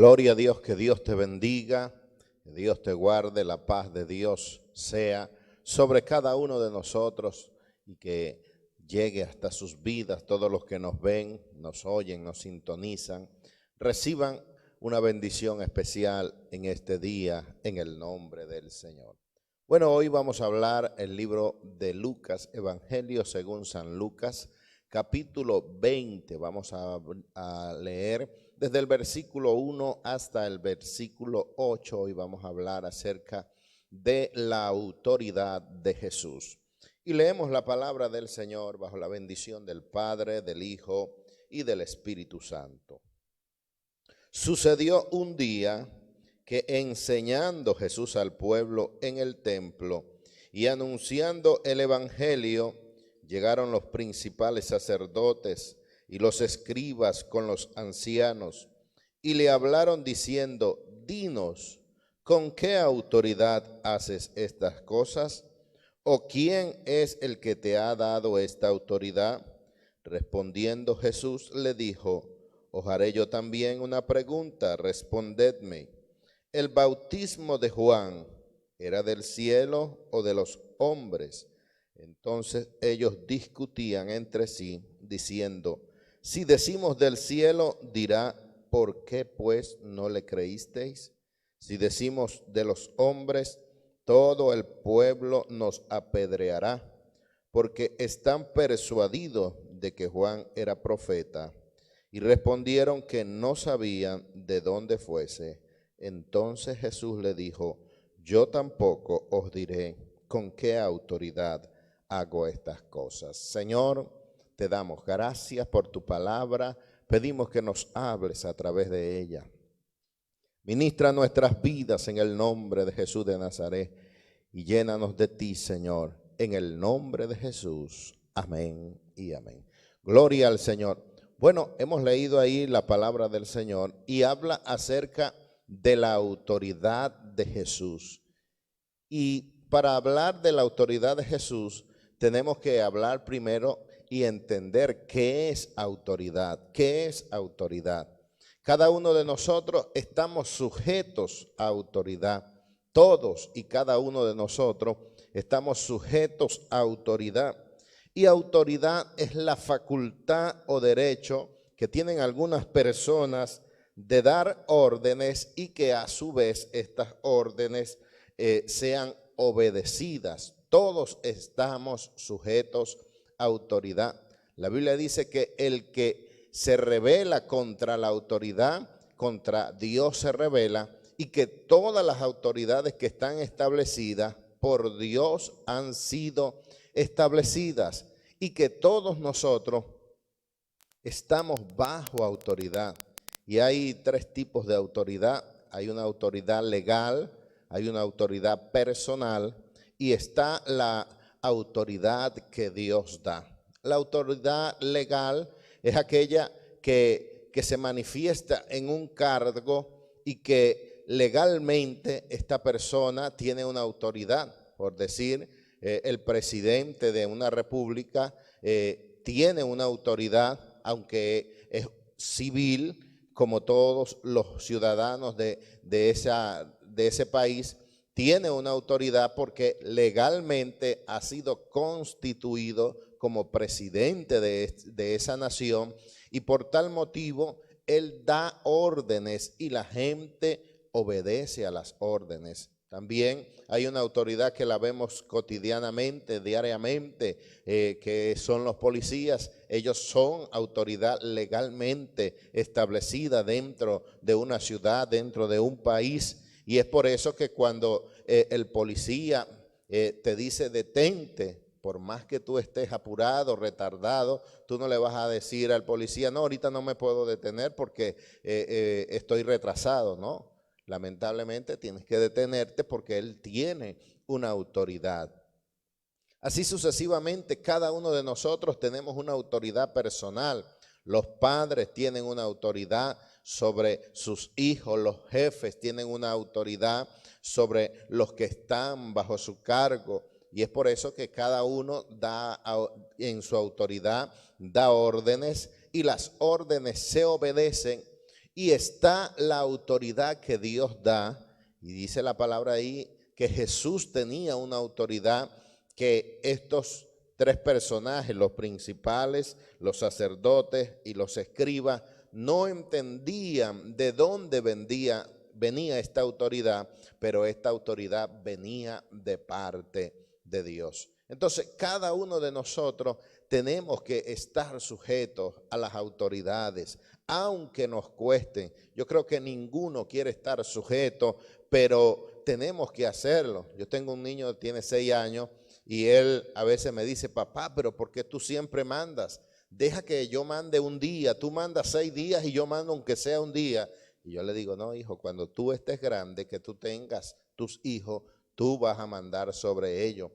Gloria a Dios, que Dios te bendiga, que Dios te guarde, la paz de Dios sea sobre cada uno de nosotros y que llegue hasta sus vidas. Todos los que nos ven, nos oyen, nos sintonizan, reciban una bendición especial en este día, en el nombre del Señor. Bueno, hoy vamos a hablar el libro de Lucas, Evangelio según San Lucas, capítulo 20. Vamos a leer desde el versículo 1 hasta el versículo 8. Hoy vamos a hablar acerca de la autoridad de Jesús. Y leemos la palabra del Señor bajo la bendición del Padre, del Hijo y del Espíritu Santo. Sucedió un día que enseñando Jesús al pueblo en el templo y anunciando el evangelio, llegaron los principales sacerdotes y los escribas con los ancianos y le hablaron diciendo: dinos, ¿con qué autoridad haces estas cosas? ¿O quién es el que te ha dado esta autoridad? Respondiendo Jesús le dijo: os haré yo también una pregunta, respondedme. ¿El bautismo de Juan era del cielo o de los hombres? Entonces ellos discutían entre sí, diciendo: si decimos del cielo, dirá: ¿por qué pues no le creísteis? Si decimos de los hombres, todo el pueblo nos apedreará, porque están persuadidos de que Juan era profeta. Y respondieron que no sabían de dónde fuese. Entonces Jesús le dijo: yo tampoco os diré con qué autoridad hago estas cosas. Señor, te damos gracias por tu palabra. Pedimos que nos hables a través de ella. Ministra nuestras vidas en el nombre de Jesús de Nazaret y llénanos de ti, Señor, en el nombre de Jesús. Amén y amén. Gloria al Señor. Bueno, hemos leído ahí la palabra del Señor y habla acerca de la autoridad de Jesús. Y para hablar de la autoridad de Jesús, tenemos que hablar primero y entender qué es autoridad. ¿Qué es autoridad? Cada uno de nosotros estamos sujetos a autoridad. Todos y cada uno de nosotros estamos sujetos a autoridad. Y autoridad es la facultad o derecho que tienen algunas personas de dar órdenes y que a su vez estas órdenes sean obedecidas. Todos estamos sujetos a autoridad. La Biblia dice que el que se rebela contra la autoridad, contra Dios se rebela, y que todas las autoridades que están establecidas por Dios han sido establecidas y que todos nosotros estamos bajo autoridad. Y hay tres tipos de autoridad. Hay una autoridad legal, hay una autoridad personal y está la autoridad que Dios da. La autoridad legal es aquella que se manifiesta en un cargo y que legalmente esta persona tiene una autoridad. Por decir, el presidente de una república tiene una autoridad, aunque es civil, como todos los ciudadanos de ese país, tiene una autoridad porque legalmente ha sido constituido como presidente de esa nación y por tal motivo él da órdenes y la gente obedece a las órdenes. También hay una autoridad que la vemos cotidianamente, diariamente, que son los policías. Ellos son autoridad legalmente establecida dentro de una ciudad, dentro de un país. Y es por eso que cuando el policía te dice detente, por más que tú estés apurado, retardado, tú no le vas a decir al policía: no, ahorita no me puedo detener porque estoy retrasado, ¿no? Lamentablemente tienes que detenerte porque él tiene una autoridad. Así sucesivamente, cada uno de nosotros tenemos una autoridad personal. Los padres tienen una autoridad sobre sus hijos, los jefes tienen una autoridad sobre los que están bajo su cargo. Y es por eso que cada uno da en su autoridad, da órdenes y las órdenes se obedecen. Y está la autoridad que Dios da, y dice la palabra ahí que Jesús tenía una autoridad que estos tres personajes, los principales, los sacerdotes y los escribas, no entendían de dónde venía esta autoridad, pero esta autoridad venía de parte de Dios. Entonces, cada uno de nosotros tenemos que estar sujetos a las autoridades, aunque nos cuesten. Yo creo que ninguno quiere estar sujeto, pero tenemos que hacerlo. Yo tengo un niño que tiene 6 años y él a veces me dice, papá, pero ¿por qué tú siempre mandas? Deja que yo mande un día, tú mandas 6 días y yo mando aunque sea un día. Y yo le digo, no, hijo, cuando tú estés grande, que tú tengas tus hijos, tú vas a mandar sobre ellos.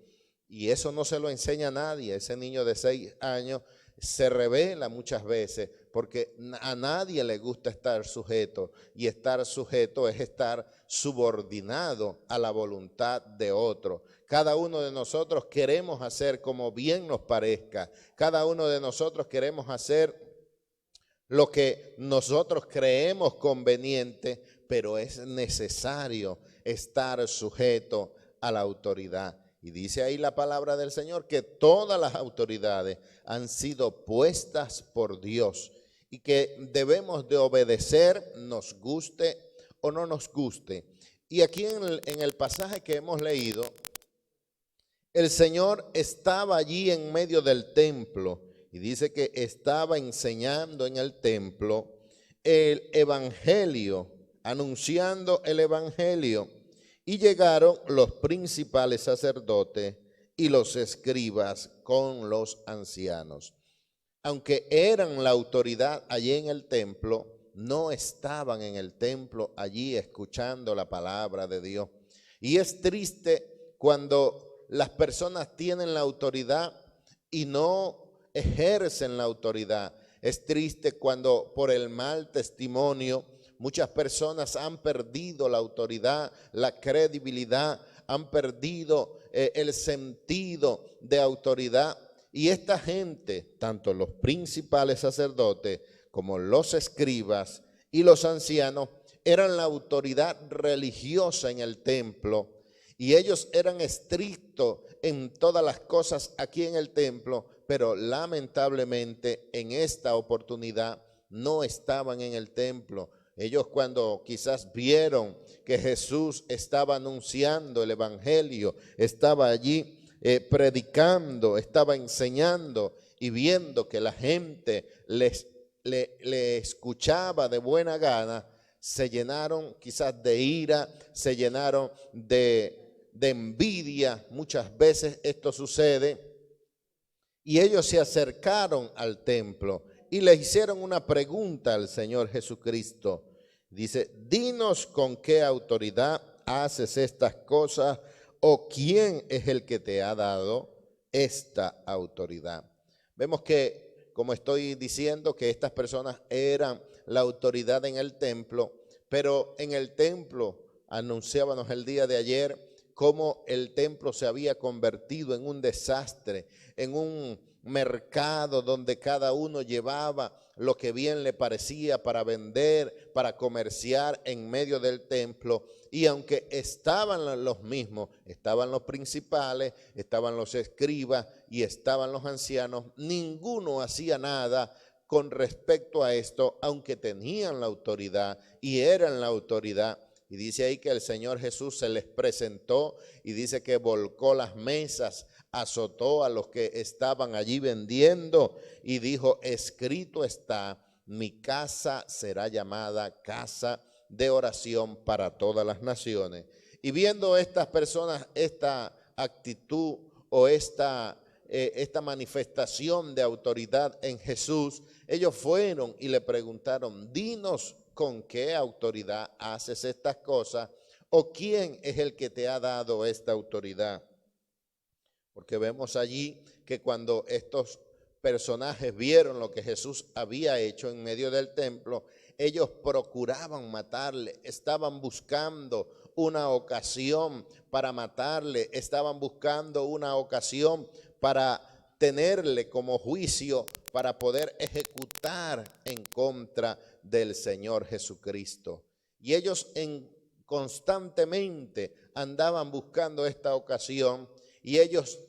Y eso no se lo enseña a nadie. Ese niño de 6 años se revela muchas veces porque a nadie le gusta estar sujeto, y estar sujeto es estar subordinado a la voluntad de otro. Cada uno de nosotros queremos hacer como bien nos parezca. Cada uno de nosotros queremos hacer lo que nosotros creemos conveniente, pero es necesario estar sujeto a la autoridad. Y dice ahí la palabra del Señor que todas las autoridades han sido puestas por Dios y que debemos de obedecer, nos guste o no nos guste. Y aquí en el pasaje que hemos leído, el Señor estaba allí en medio del templo y dice que estaba enseñando en el templo el evangelio, anunciando el evangelio. Y llegaron los principales sacerdotes y los escribas con los ancianos. Aunque eran la autoridad allí en el templo, no estaban en el templo allí escuchando la palabra de Dios. Y es triste cuando las personas tienen la autoridad y no ejercen la autoridad. Es triste cuando por el mal testimonio muchas personas han perdido la autoridad, la credibilidad, han perdido el sentido de autoridad. Y esta gente, tanto los principales sacerdotes como los escribas y los ancianos, eran la autoridad religiosa en el templo. Y ellos eran estrictos en todas las cosas aquí en el templo, pero lamentablemente en esta oportunidad no estaban en el templo. Ellos cuando quizás vieron que Jesús estaba anunciando el evangelio, estaba allí predicando, estaba enseñando y viendo que la gente le escuchaba de buena gana, se llenaron quizás de ira, se llenaron de envidia. Muchas veces esto sucede y ellos se acercaron al templo y le hicieron una pregunta al Señor Jesucristo. Dice, dinos con qué autoridad haces estas cosas o quién es el que te ha dado esta autoridad. Vemos que, como estoy diciendo, que estas personas eran la autoridad en el templo, pero en el templo, anunciábamos el día de ayer, cómo el templo se había convertido en un desastre, en un mercado donde cada uno llevaba lo que bien le parecía para vender, para comerciar en medio del templo. Y aunque estaban los mismos, estaban los principales, estaban los escribas y estaban los ancianos, ninguno hacía nada con respecto a esto, aunque tenían la autoridad y eran la autoridad. Y dice ahí que el Señor Jesús se les presentó y dice que volcó las mesas, azotó a los que estaban allí vendiendo y dijo, escrito está, mi casa será llamada casa de oración para todas las naciones. Y viendo estas personas esta actitud o esta manifestación de autoridad en Jesús, ellos fueron y le preguntaron, dinos con qué autoridad haces estas cosas o quién es el que te ha dado esta autoridad. Porque vemos allí que cuando estos personajes vieron lo que Jesús había hecho en medio del templo, ellos procuraban matarle, estaban buscando una ocasión para matarle, estaban buscando una ocasión para tenerle como juicio, para poder ejecutar en contra del Señor Jesucristo. Y ellos constantemente andaban buscando esta ocasión y ellos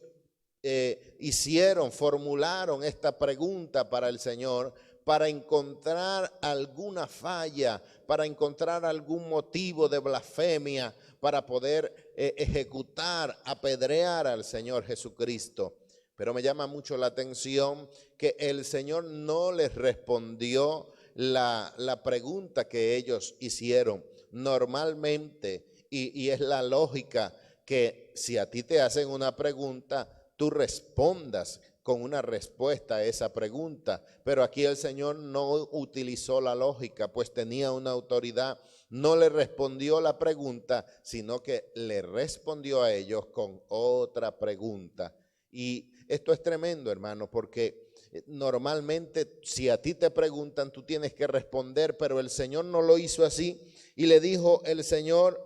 formularon esta pregunta para el Señor para encontrar alguna falla, para encontrar algún motivo de blasfemia, para poder ejecutar, apedrear al Señor Jesucristo. Pero me llama mucho la atención que el Señor no les respondió la pregunta que ellos hicieron. Normalmente, y es la lógica, que si a ti te hacen una pregunta, tú respondas con una respuesta a esa pregunta. Pero aquí el Señor no utilizó la lógica, pues tenía una autoridad. No le respondió la pregunta, sino que le respondió a ellos con otra pregunta. Y esto es tremendo, hermano, porque normalmente si a ti te preguntan, tú tienes que responder, pero el Señor no lo hizo así. Y le dijo el Señor: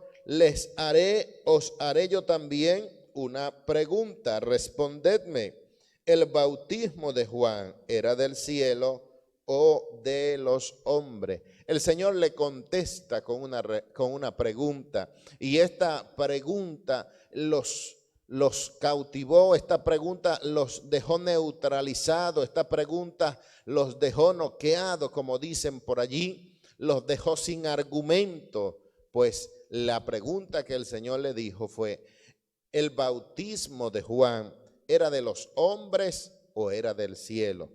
os haré yo también una pregunta, respondedme. ¿El bautismo de Juan era del cielo o de los hombres? El Señor le contesta con una pregunta, y esta pregunta los cautivó, esta pregunta los dejó neutralizados, esta pregunta los dejó noqueados, como dicen por allí, los dejó sin argumento, pues la pregunta que el Señor le dijo fue: ¿el bautismo de Juan era de los hombres o era del cielo?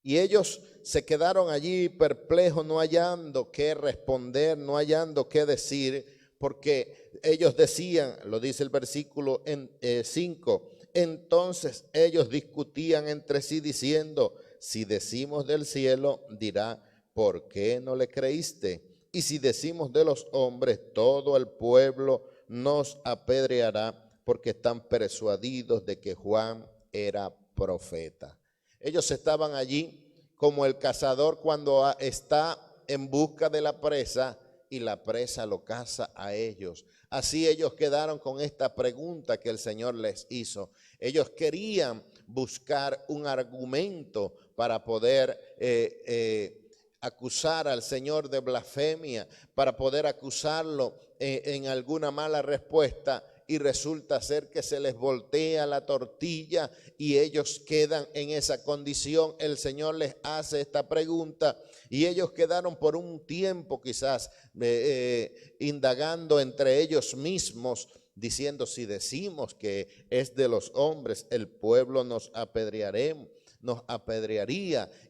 Y ellos se quedaron allí perplejos, no hallando qué responder, no hallando qué decir, porque ellos decían, lo dice el versículo 5, entonces ellos discutían entre sí diciendo: si decimos del cielo, dirá, ¿por qué no le creíste? Y si decimos de los hombres, todo el pueblo nos apedreará, porque están persuadidos de que Juan era profeta. Ellos estaban allí como el cazador cuando está en busca de la presa y la presa lo caza a ellos. Así ellos quedaron con esta pregunta que el Señor les hizo. Ellos querían buscar un argumento para poder acusar al Señor de blasfemia, para poder acusarlo en alguna mala respuesta, y resulta ser que se les voltea la tortilla y ellos quedan en esa condición. El Señor les hace esta pregunta y ellos quedaron por un tiempo quizás indagando entre ellos mismos, diciendo: si decimos que es de los hombres, el pueblo nos apedrearía,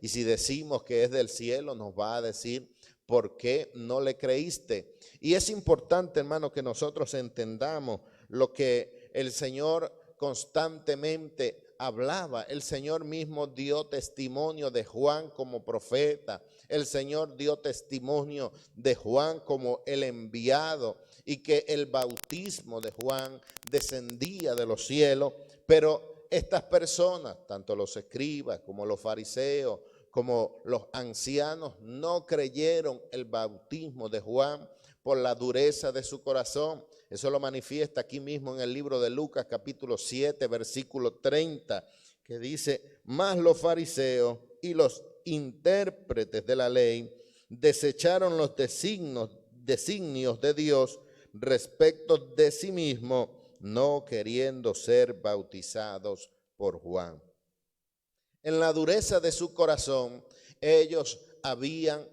y si decimos que es del cielo, nos va a decir: ¿por qué no le creíste? Y es importante, hermano, que nosotros entendamos lo que el Señor constantemente hablaba. El Señor mismo dio testimonio de Juan como profeta. El Señor dio testimonio de Juan como el enviado, y que el bautismo de Juan descendía de los cielos. Pero estas personas, tanto los escribas como los fariseos, como los ancianos, no creyeron el bautismo de Juan por la dureza de su corazón. Eso lo manifiesta aquí mismo en el libro de Lucas, capítulo 7, versículo 30, que dice: mas los fariseos y los intérpretes de la ley desecharon los designios de Dios respecto de sí mismo, no queriendo ser bautizados por Juan. En la dureza de su corazón, ellos habían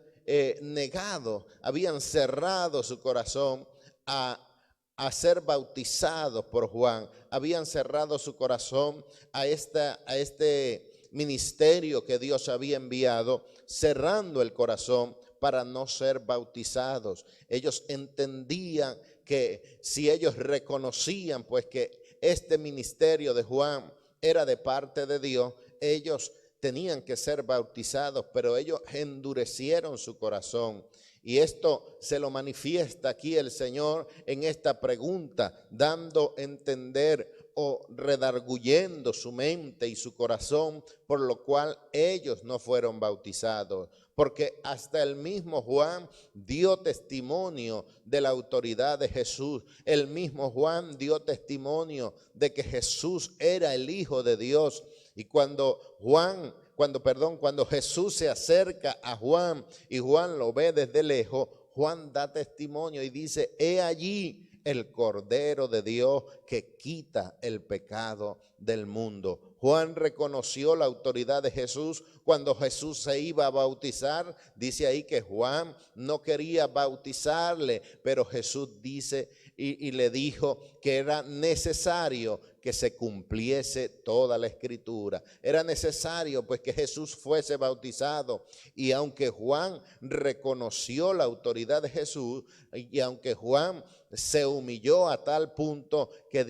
habían cerrado su corazón a ser bautizados por Juan. Habían cerrado su corazón a este ministerio que Dios había enviado, cerrando el corazón para no ser bautizados. Ellos entendían que si ellos reconocían pues que este ministerio de Juan era de parte de Dios, ellos tenían que ser bautizados, pero ellos endurecieron su corazón. Y esto se lo manifiesta aquí el Señor en esta pregunta, dando a entender o redarguyendo su mente y su corazón, por lo cual ellos no fueron bautizados. Porque hasta el mismo Juan dio testimonio de la autoridad de Jesús. El mismo Juan dio testimonio de que Jesús era el Hijo de Dios. Y cuando Juan cuando Jesús se acerca a Juan y Juan lo ve desde lejos, Juan da testimonio y dice: he allí el Cordero de Dios que quita el pecado del mundo. Juan reconoció la autoridad de Jesús cuando Jesús se iba a bautizar. Dice ahí que Juan no quería bautizarle, pero Jesús dice y le dijo que era necesario que se cumpliese toda la escritura. Era necesario pues que Jesús fuese bautizado. Y aunque Juan reconoció la autoridad de Jesús, y aunque Juan se humilló a tal punto que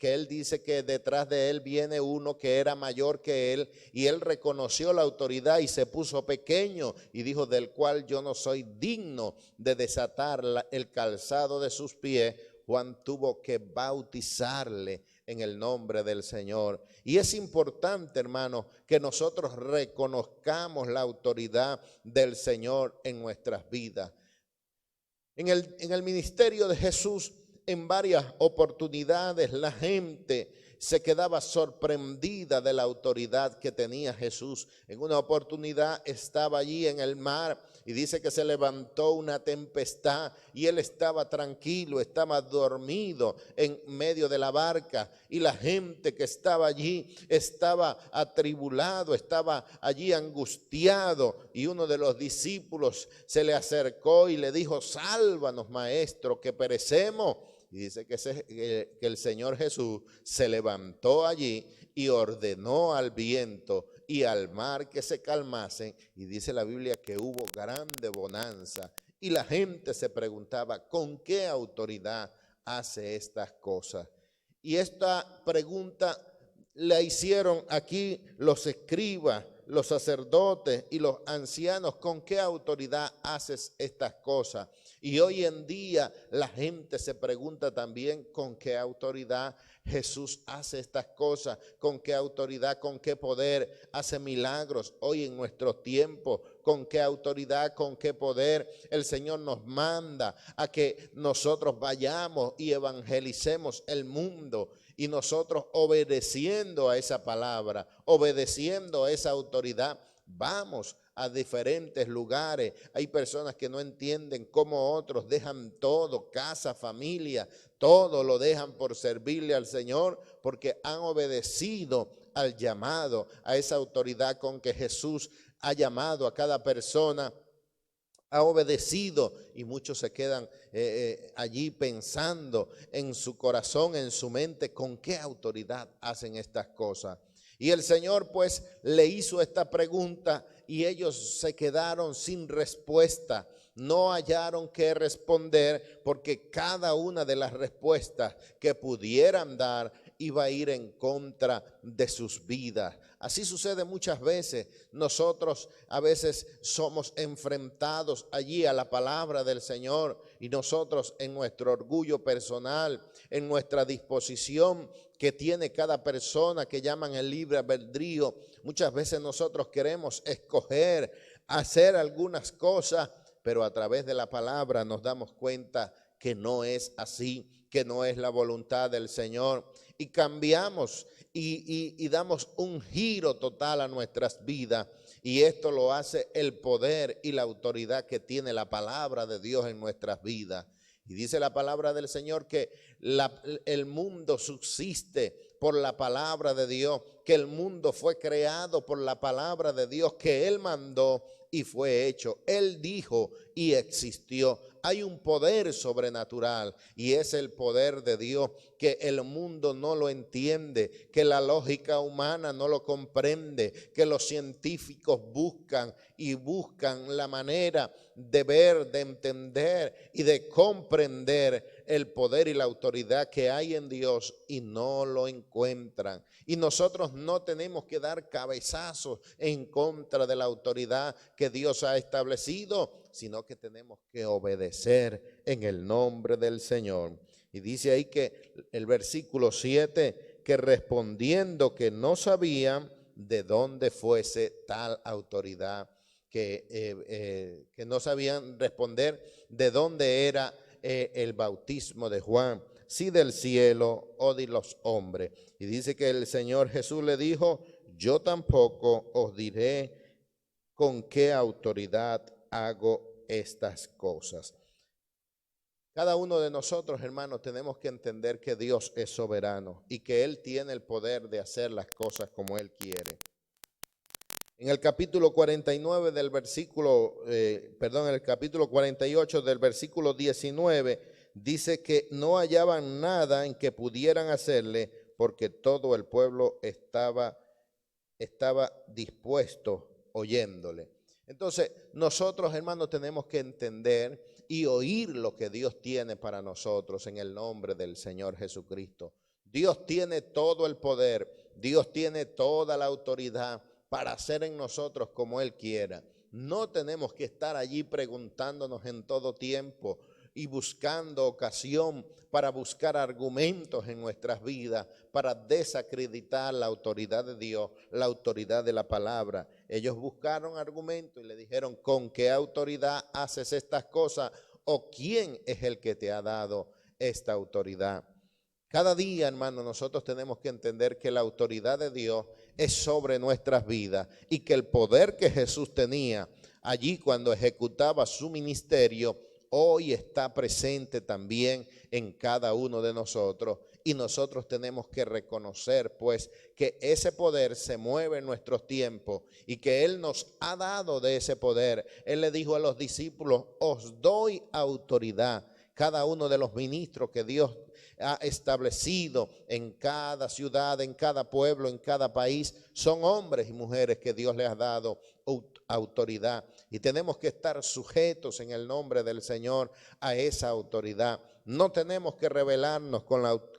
él dice que detrás de él viene uno que era mayor que él, y él reconoció la autoridad y se puso pequeño y dijo: del cual yo no soy digno de desatar el calzado de sus pies. Juan tuvo que bautizarle en el nombre del Señor. Y es importante, hermano, que nosotros reconozcamos la autoridad del Señor en nuestras vidas. En el ministerio de Jesús, en varias oportunidades, la gente se quedaba sorprendida de la autoridad que tenía Jesús. En una oportunidad estaba allí en el mar y dice que se levantó una tempestad y él estaba tranquilo, estaba dormido en medio de la barca, y la gente que estaba allí estaba atribulado, estaba allí angustiado, y uno de los discípulos se le acercó y le dijo: sálvanos, maestro, que perecemos. Y dice que el Señor Jesús se levantó allí y ordenó al viento y al mar que se calmasen. Y dice la Biblia que hubo grande bonanza. Y la gente se preguntaba: ¿con qué autoridad hace estas cosas? Y esta pregunta la hicieron aquí los escribas, los sacerdotes y los ancianos: ¿con qué autoridad haces estas cosas? Y hoy en día la gente se pregunta también: ¿con qué autoridad Jesús hace estas cosas? ¿Con qué autoridad, con qué poder hace milagros hoy en nuestro tiempo? ¿Con qué autoridad, con qué poder el Señor nos manda a que nosotros vayamos y evangelicemos el mundo? Y nosotros, obedeciendo a esa palabra, obedeciendo a esa autoridad, vamos a diferentes lugares. Hay personas que no entienden cómo otros dejan todo, casa, familia, todo lo dejan por servirle al Señor, porque han obedecido al llamado, a esa autoridad con que Jesús ha llamado a cada persona. Ha obedecido, y muchos se quedan allí pensando en su corazón, en su mente: ¿con qué autoridad hacen estas cosas? Y el Señor pues le hizo esta pregunta y ellos se quedaron sin respuesta. No hallaron qué responder, porque cada una de las respuestas que pudieran dar iba a ir en contra de sus vidas. Así sucede muchas veces. Nosotros a veces somos enfrentados allí a la palabra del Señor, y nosotros, en nuestro orgullo personal, en nuestra disposición que tiene cada persona, que llaman el libre albedrío, muchas veces nosotros queremos escoger hacer algunas cosas, pero a través de la palabra nos damos cuenta que no es así, que no es la voluntad del Señor, y cambiamos y damos un giro total a nuestras vidas. Y esto lo hace el poder y la autoridad que tiene la palabra de Dios en nuestras vidas. Y dice la palabra del Señor que el mundo subsiste por la palabra de Dios, que el mundo fue creado por la palabra de Dios, que Él mandó y fue hecho. Él dijo y existió. Hay un poder sobrenatural, y es el poder de Dios, que el mundo no lo entiende, que la lógica humana no lo comprende, que los científicos buscan la manera de ver, de entender y de comprender el poder y la autoridad que hay en Dios, y no lo encuentran. Y nosotros no tenemos que dar cabezazos en contra de la autoridad que Dios ha establecido, sino que tenemos que obedecer en el nombre del Señor. Y dice ahí que el versículo 7, que respondiendo que no sabían de dónde fuese tal autoridad, que no sabían responder de dónde era el bautismo de Juan, si del cielo o de los hombres. Y dice que el Señor Jesús le dijo: yo tampoco os diré con qué autoridad hago estas cosas. Cada uno de nosotros, hermanos, tenemos que entender que Dios es soberano y que Él tiene el poder de hacer las cosas como Él quiere. En el capítulo 49 del versículo, en el capítulo 48 del versículo 19, dice que no hallaban nada en que pudieran hacerle porque todo el pueblo estaba dispuesto oyéndole. Entonces, nosotros, hermanos, tenemos que entender y oír lo que Dios tiene para nosotros en el nombre del Señor Jesucristo. Dios tiene todo el poder, Dios tiene toda la autoridad para hacer en nosotros como Él quiera. No tenemos que estar allí preguntándonos en todo tiempo y buscando ocasión para buscar argumentos en nuestras vidas, para desacreditar la autoridad de Dios, la autoridad de la palabra. Ellos buscaron argumentos y le dijeron, ¿con qué autoridad haces estas cosas? ¿O quién es el que te ha dado esta autoridad? Cada día, hermano, nosotros tenemos que entender que la autoridad de Dios es sobre nuestras vidas y que el poder que Jesús tenía allí cuando ejecutaba su ministerio, hoy está presente también en cada uno de nosotros. Y nosotros tenemos que reconocer, pues, que ese poder se mueve en nuestros tiempos y que Él nos ha dado de ese poder. Él le dijo a los discípulos, os doy autoridad. Cada uno de los ministros que Dios ha establecido en cada ciudad, en cada pueblo, en cada país, son hombres y mujeres que Dios les ha dado autoridad. Y tenemos que estar sujetos en el nombre del Señor a esa autoridad. No tenemos que rebelarnos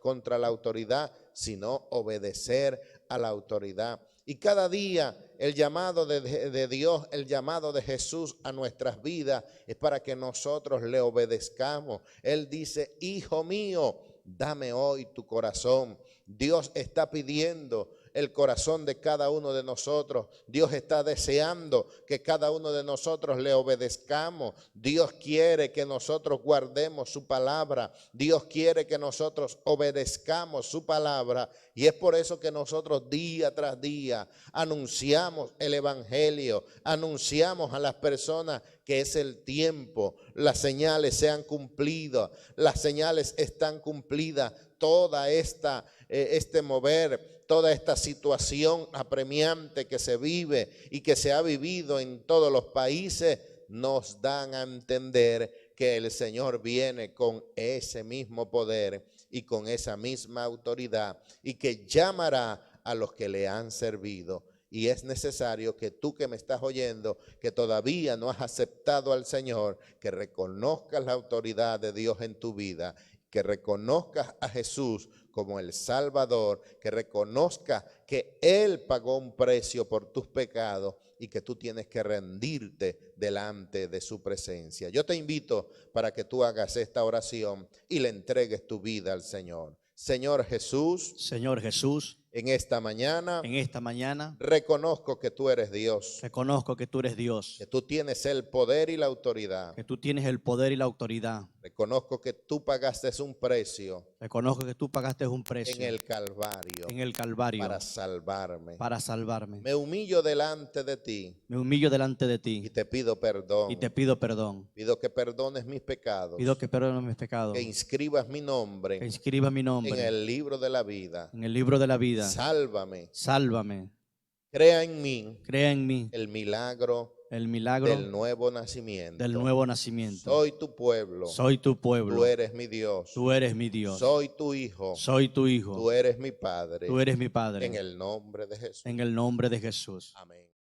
contra la autoridad, sino obedecer a la autoridad. Y cada día el llamado de Dios, el llamado de Jesús a nuestras vidas es para que nosotros le obedezcamos. Él dice, hijo mío, dame hoy tu corazón. Dios está pidiendo el corazón de cada uno de nosotros. Dios está deseando que cada uno de nosotros le obedezcamos. Dios quiere que nosotros guardemos su palabra. Dios quiere que nosotros obedezcamos su palabra. Y es por eso que nosotros día tras día anunciamos el evangelio, anunciamos a las personas que es el tiempo, las señales se han cumplido, las señales están cumplidas, toda este mover, toda esta situación apremiante que se vive y que se ha vivido en todos los países, nos dan a entender que el Señor viene con ese mismo poder y con esa misma autoridad y que llamará a los que le han servido. Y es necesario que tú que me estás oyendo, que todavía no has aceptado al Señor, que reconozcas la autoridad de Dios en tu vida, que reconozcas a Jesús como el Salvador, que reconozcas que Él pagó un precio por tus pecados y que tú tienes que rendirte delante de su presencia. Yo te invito para que tú hagas esta oración y le entregues tu vida al Señor. Señor Jesús, en esta mañana, reconozco que tú eres Dios. Reconozco que tú eres Dios. Que tú tienes el poder y la autoridad. Que tú tienes el poder y la autoridad. Reconozco que tú pagaste un precio. Reconozco que tú pagaste un precio. En el Calvario. En el Calvario. Para salvarme. Para salvarme. Me humillo delante de ti. Me humillo delante de ti. Y te pido perdón. Y te pido perdón. Pido que perdones mis pecados. Pido que perdones mis pecados. Que inscribas mi nombre. Que inscribas mi nombre. En el libro de la vida. En el libro de la vida. Sálvame. Sálvame. Crea en mí. Crea en mí. El milagro del nuevo nacimiento. Del nuevo nacimiento. Soy tu pueblo. Soy tu pueblo. Tú eres mi Dios. Tú eres mi Dios. Soy tu hijo. Soy tu hijo. Tú eres mi padre. Tú eres mi padre. En el nombre de Jesús. En el nombre de Jesús. Amén.